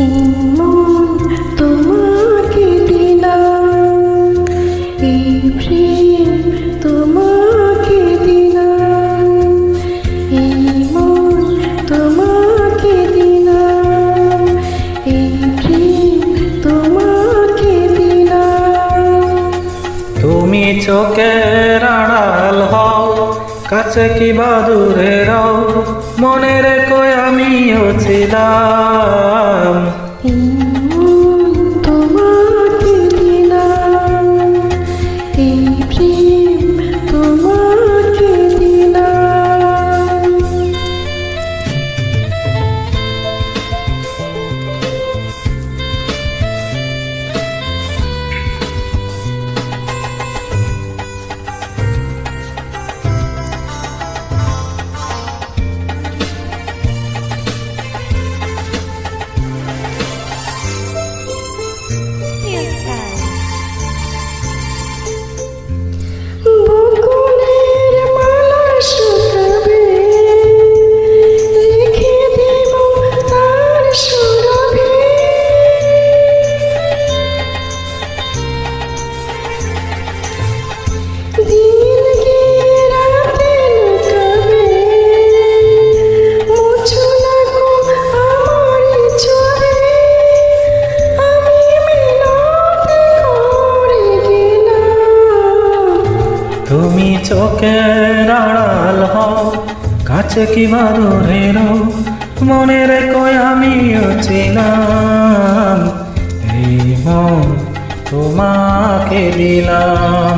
এই মন তোমাকে দিলাম, এই প্রেম তোমাকে দিলাম, এই মন তোমাকে দিলাম, এই প্রেম তোমাকে দিলাম। তুমি চোখের আড়াল হও, কাছে কিবা দূরে রও, মনে রেখো আমিও ছিলাম। এই মন তোমাকে দিলাম, এই প্রেম তোমাকে দিলাম। বকুলের মালা শুকাবে, রেখে দেব তার সুরভি। দিন গিয়ে রাতে লুকাবে, মুছো না গো আমার ছবি। আমি মিনতি করে গেলাম। তুমি চোখের আড়াল হও, কাছে কিবা দূরে রও, মনে রেখো আমিও ছিলাম। এই মন তোমাকে দিলাম।